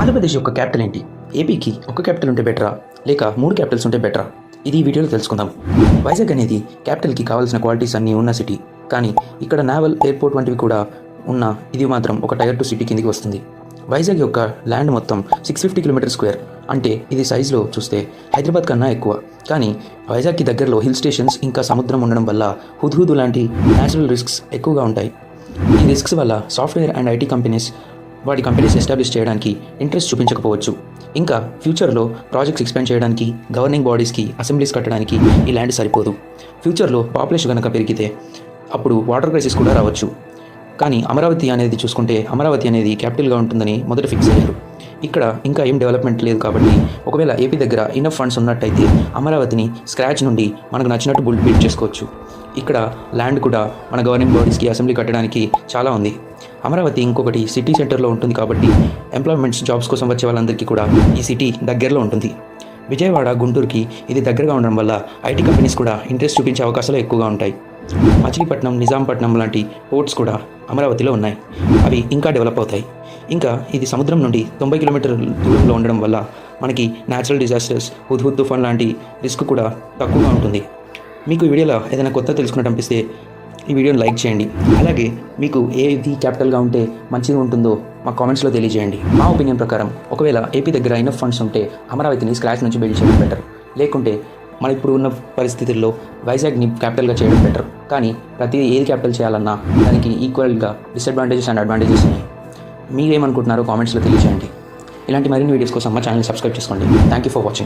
ఆంధ్రప్రదేశ్ యొక్క క్యాపిటల్ ఏంటి? ఏపీకి ఒక క్యాపిటల్ ఉంటే బెటరా, లేక 3 క్యాపిటల్స్ ఉంటే బెటరా? ఇది ఈ వీడియోలో తెలుసుకుందాం. వైజాగ్ అనేది క్యాపిటల్కి కావాల్సిన క్వాలిటీస్ అన్నీ ఉన్న సిటీ. కానీ ఇక్కడ నావల్, ఎయిర్పోర్ట్ వంటివి కూడా ఉన్న ఇది మాత్రం ఒక టైర్ 2 సిటీ కిందికి వస్తుంది. వైజాగ్ యొక్క ల్యాండ్ మొత్తం 650 కిలోమీటర్ స్క్వేర్. అంటే ఇది సైజులో చూస్తే హైదరాబాద్ కన్నా ఎక్కువ. కానీ వైజాగ్కి దగ్గరలో హిల్ స్టేషన్స్ ఇంకా సముద్రం ఉండడం వల్ల హుద్హుద్ లాంటి న్యాచురల్ రిస్క్స్ ఎక్కువగా ఉంటాయి. ఈ రిస్క్స్ వల్ల సాఫ్ట్వేర్ అండ్ ఐటీ కంపెనీస్ వాటి కంపెనీస్ ఎస్టాబ్లిష్ చేయడానికి ఇంట్రెస్ట్ చూపించకపోవచ్చు. ఇంకా ఫ్యూచర్లో ప్రాజెక్ట్స్ ఎక్స్పాండ్ చేయడానికి, గవర్నింగ్ బాడీస్కి అసెంబ్లీస్ కట్టడానికి ఈ ల్యాండ్ సరిపోదు. ఫ్యూచర్లో పాపులేషన్ కనుక పెరిగితే అప్పుడు వాటర్ క్రైసిస్ కూడా రావచ్చు. కానీ అమరావతి అనేది చూసుకుంటే అమరావతి అనేది క్యాపిటల్గా ఉంటుందని మొదట ఫిక్స్ అయ్యారు. ఇక్కడ ఇంకా ఏం డెవలప్మెంట్ లేదు కాబట్టి ఒకవేళ ఏపీ దగ్గర ఇనఫ్ ఫండ్స్ ఉన్నట్టయితే అమరావతిని స్క్రాచ్ నుండి మనకు నచ్చినట్టు బిల్డ్ చేసుకోవచ్చు. ఇక్కడ ల్యాండ్ కూడా మన గవర్నింగ్ బాడీస్కి అసెంబ్లీ కట్టడానికి చాలా ఉంది. అమరావతి ఇంకొకటి సిటీ సెంటర్లో ఉంటుంది కాబట్టి ఎంప్లాయ్మెంట్స్, జాబ్స్ కోసం వచ్చే వాళ్ళందరికీ కూడా ఈ సిటీ దగ్గరలో ఉంటుంది. విజయవాడ, గుంటూరుకి ఇది దగ్గరగా ఉండడం వల్ల ఐటీ కంపెనీస్ కూడా ఇంట్రెస్ట్ చూపించే అవకాశాలు ఎక్కువగా ఉంటాయి. మచిలీపట్నం, నిజాంపట్నం లాంటి పోర్ట్స్ కూడా అమరావతిలో ఉన్నాయి. అవి ఇంకా డెవలప్ అవుతాయి. ఇంకా ఇది సముద్రం నుండి 90 కిలోమీటర్ల దూరంలో ఉండడం వల్ల మనకి న్యాచురల్ డిజాస్టర్స్, హుద్హుద్ తుఫాన్ లాంటి రిస్క్ కూడా తక్కువగా ఉంటుంది. మీకు ఈ వీడియోలో ఏదైనా కొత్త తెలుసుకున్నట్టు అనిపిస్తే ఈ వీడియోని లైక్ చేయండి. అలాగే మీకు ఏది క్యాపిటల్గా ఉంటే మంచిగా ఉంటుందో మా కామెంట్స్లో తెలియజేయండి. మా ఒపీనియన్ ప్రకారం ఒకవేళ ఏపీ దగ్గర ఇనఫ్ ఫండ్స్ ఉంటే అమరావతిని స్క్రాచ్ నుంచి బిల్డ్ చేయడం బెటర్. లేకుంటే మన ఇప్పుడు ఉన్న పరిస్థితుల్లో వైజాగ్ని క్యాపిటల్గా చేయడం బెటర్. కానీ ఏది క్యాపిటల్ చేయాలన్నా దానికి ఈక్వల్గా డిసడ్వాంటేజెస్ అండ్ అడ్వాంటేజెస్ ఉన్నాయి. మీరేమనుకుంటున్నారో కామెంట్స్లో తెలియజేయండి. ఇలాంటి మరిన్ని వీడియోస్ కోసం మా ఛానల్ని సబ్స్క్రైబ్ చేసుకోండి. Thank you for watching.